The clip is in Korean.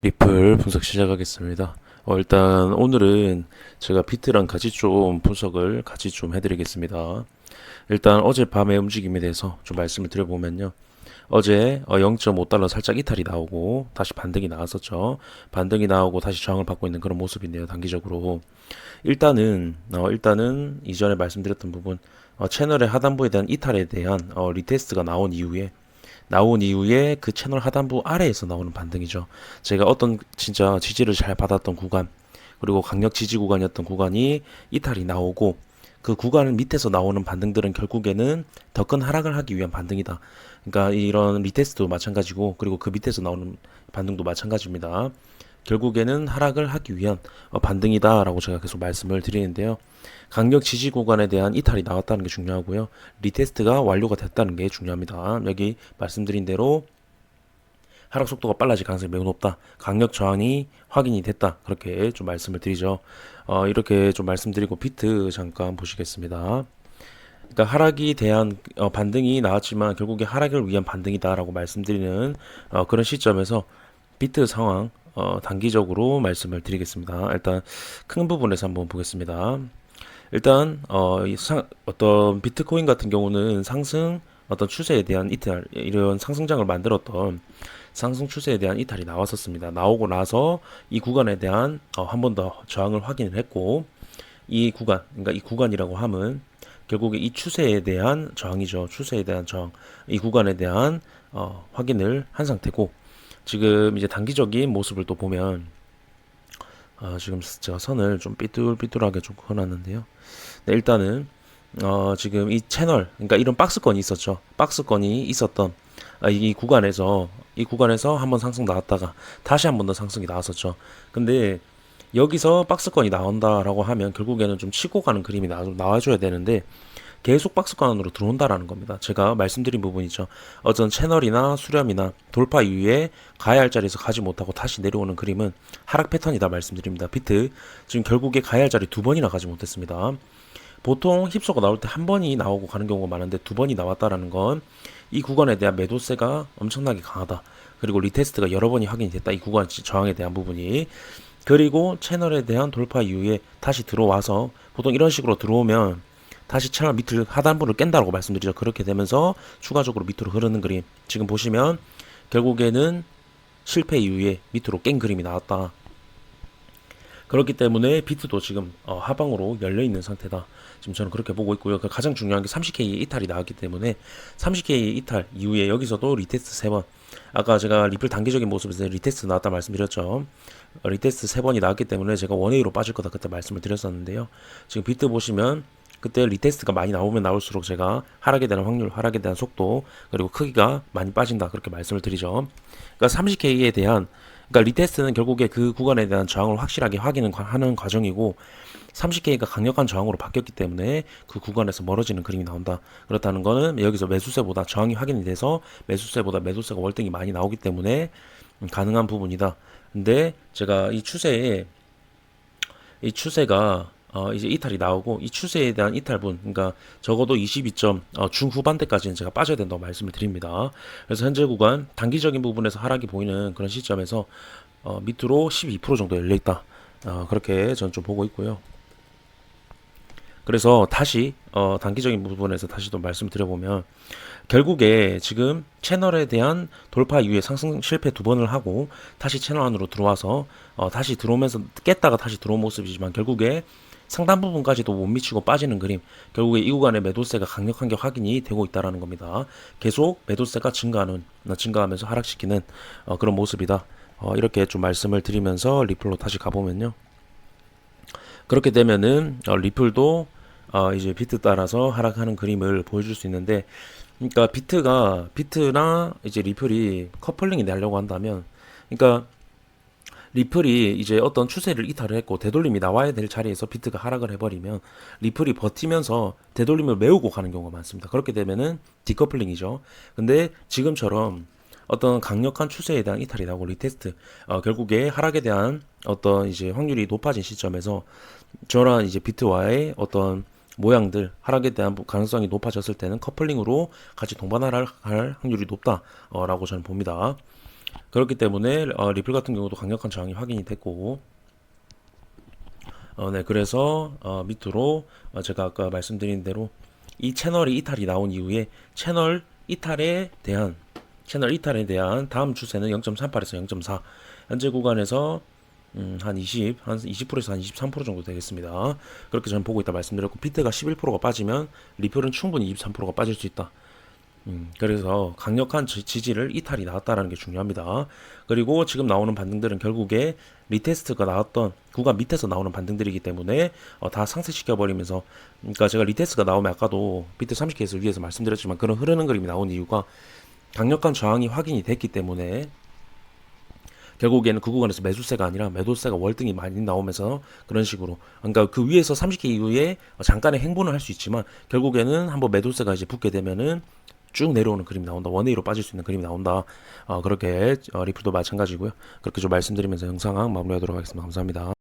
리플 분석 시작하겠습니다. 일단 오늘은 제가 비트랑 같이 좀 분석을 같이 좀 해드리겠습니다. 일단 어젯밤의 움직임에 대해서 좀 말씀을 드려보면요. 어제 0.5달러 살짝 이탈이 나오고 다시 반등이 나왔었죠. 반등이 나오고 다시 저항을 받고 있는 그런 모습인데요. 단기적으로 일단은 이전에 말씀드렸던 부분, 채널의 하단부에 대한 이탈에 대한 리테스트가 나온 이후에 그 채널 하단부 아래에서 나오는 반등이죠. 제가 어떤 진짜 지지를 잘 받았던 구간, 그리고 강력 지지 구간이었던 구간이 이탈이 나오고 그 구간 밑에서 나오는 반등들은 결국에는 더 큰 하락을 하기 위한 반등이다. 그러니까 이런 리테스트도 마찬가지고, 그리고 그 밑에서 나오는 반등도 마찬가지입니다. 결국에는 하락을 하기 위한 반등이다라고 제가 계속 말씀을 드리는데요. 강력 지지 구간에 대한 이탈이 나왔다는 게 중요하고요. 리테스트가 완료가 됐다는 게 중요합니다. 여기 말씀드린 대로 하락 속도가 빨라질 가능성이 매우 높다. 강력 저항이 확인이 됐다. 그렇게 좀 말씀을 드리죠. 이렇게 좀 말씀드리고 비트 잠깐 보시겠습니다. 그러니까 하락이 대한 반등이 나왔지만 결국에 하락을 위한 반등이다라고 말씀드리는 그런 시점에서 비트 상황 단기적으로 말씀을 드리겠습니다. 일단 큰 부분에서 한번 보겠습니다. 일단 어떤 비트코인 같은 경우는 상승 어떤 추세에 대한 이탈, 이런 상승장을 만들었던 상승 추세에 대한 이탈이 나왔었습니다. 나오고 나서 이 구간에 대한 한 번 더 저항을 확인을 했고, 이 구간, 그러니까 이 구간이라고 함은 결국에 이 추세에 대한 저항이죠. 추세에 대한 저항, 이 구간에 대한 확인을 한 상태고, 지금 이제 단기적인 모습을 또 보면 지금 제가 선을 좀 삐뚤삐뚤하게 좀 그어놨는데요. 네, 일단은 지금 이 채널, 그러니까 이런 박스권이 있었죠. 박스권이 있었던 이 구간에서 한번 상승 나왔다가 다시 한 번 더 상승이 나왔었죠. 근데 여기서 박스권이 나온다라고 하면 결국에는 좀 치고 가는 그림이 나와줘야 되는데 계속 박스권으로 들어온다라는 겁니다. 제가 말씀드린 부분이죠. 어떤 채널이나 수렴이나 돌파 이후에 가야 할 자리에서 가지 못하고 다시 내려오는 그림은 하락 패턴이다 말씀드립니다. 비트 지금 결국에 가야 할 자리 두 번이나 가지 못했습니다. 보통 힙소가 나올 때 한 번이 나오고 가는 경우가 많은데 두 번이 나왔다라는 건 이 구간에 대한 매도세가 엄청나게 강하다. 그리고 리테스트가 여러 번이 확인이 됐다. 이 구간 저항에 대한 부분이. 그리고 채널에 대한 돌파 이후에 다시 들어와서 보통 이런 식으로 들어오면 다시 채널 밑을 하단부를 깬다고 말씀드리죠. 그렇게 되면서 추가적으로 밑으로 흐르는 그림. 지금 보시면 결국에는 실패 이후에 밑으로 깬 그림이 나왔다. 그렇기 때문에 비트도 지금 하방으로 열려 있는 상태다. 지금 저는 그렇게 보고 있고요. 가장 중요한 게 30K 이탈이 나왔기 때문에 30K 이탈 이후에 여기서도 리테스트 3번. 아까 제가 리플 단기적인 모습에서 리테스트 나왔다 말씀드렸죠. 리테스트 3번이 나왔기 때문에 제가 원웨이로 빠질 거다 그때 말씀을 드렸었는데요. 지금 비트 보시면 그때 리테스트가 많이 나오면 나올수록 제가 하락에 대한 확률, 하락에 대한 속도, 그리고 크기가 많이 빠진다 그렇게 말씀을 드리죠. 그러니까 30K에 대한, 그러니까 리테스트는 결국에 그 구간에 대한 저항을 확실하게 확인을 하는 과정이고 30K가 강력한 저항으로 바뀌었기 때문에 그 구간에서 멀어지는 그림이 나온다. 그렇다는 거는 여기서 매수세보다 저항이 확인이 돼서 매수세보다 매도세가 월등히 많이 나오기 때문에 가능한 부분이다. 근데 제가 이 추세가 이제 이탈이 나오고 이 추세에 대한 이탈분, 그러니까 적어도 22점 중후반대까지는 제가 빠져야 된다고 말씀을 드립니다. 그래서 현재 구간 단기적인 부분에서 하락이 보이는 그런 시점에서 밑으로 12% 정도 열려 있다. 그렇게 저는 좀 보고 있고요. 그래서 다시 단기적인 부분에서 다시 또 말씀드려보면 결국에 지금 채널에 대한 돌파 이후에 상승 실패 두 번을 하고 다시 채널 안으로 들어와서 다시 들어오면서 깼다가 다시 들어온 모습이지만 결국에 상단 부분까지도 못 미치고 빠지는 그림. 결국에 이 구간에 매도세가 강력한 게 확인이 되고 있다라는 겁니다. 계속 매도세가 증가하면서 하락시키는 그런 모습이다. 이렇게 좀 말씀을 드리면서 리플로 다시 가보면요. 그렇게 되면은 리플도 이제 비트 따라서 하락하는 그림을 보여줄 수 있는데, 그러니까 비트나 이제 리플이 커플링이 되려고 한다면, 그러니까 리플이 이제 어떤 추세를 이탈을 했고 되돌림이 나와야 될 자리에서 비트가 하락을 해버리면 리플이 버티면서 되돌림을 메우고 가는 경우가 많습니다. 그렇게 되면은 디커플링이죠. 근데 지금처럼 어떤 강력한 추세에 대한 이탈이 나오고 리테스트, 결국에 하락에 대한 어떤 이제 확률이 높아진 시점에서 저런 이제 비트와의 어떤 모양들 하락에 대한 가능성이 높아졌을 때는 커플링으로 같이 동반할 확률이 높다라고 저는 봅니다. 그렇기 때문에 리플 같은 경우도 강력한 저항이 확인이 됐고, 네, 그래서 밑으로 제가 아까 말씀드린 대로 이 채널이 이탈이 나온 이후에 채널 이탈에 대한 다음 추세는 0.38에서 0.4, 현재 구간에서 한 20%에서 한 23% 정도 되겠습니다. 그렇게 저는 보고 있다 말씀드렸고, 비트가 11%가 빠지면 리플은 충분히 23%가 빠질 수 있다. 그래서 강력한 지지를 이탈이 나왔다라는 게 중요합니다. 그리고 지금 나오는 반등들은 결국에 리테스트가 나왔던 구간 밑에서 나오는 반등들이기 때문에 다 상쇄시켜 버리면서, 그러니까 제가 리테스트가 나오면 아까도 비트 30K에서 위에서 말씀드렸지만 그런 흐르는 그림이 나온 이유가 강력한 저항이 확인이 됐기 때문에 결국에는 그 구간에서 매수세가 아니라 매도세가 월등히 많이 나오면서 그런 식으로, 그러니까 그 위에서 30K 이후에 잠깐의 행보는 할 수 있지만 결국에는 한번 매도세가 이제 붙게 되면은 쭉 내려오는 그림이 나온다. 원웨이로 빠질 수 있는 그림이 나온다. 그렇게 리플도 마찬가지고요. 그렇게 좀 말씀드리면서 영상 마무리하도록 하겠습니다. 감사합니다.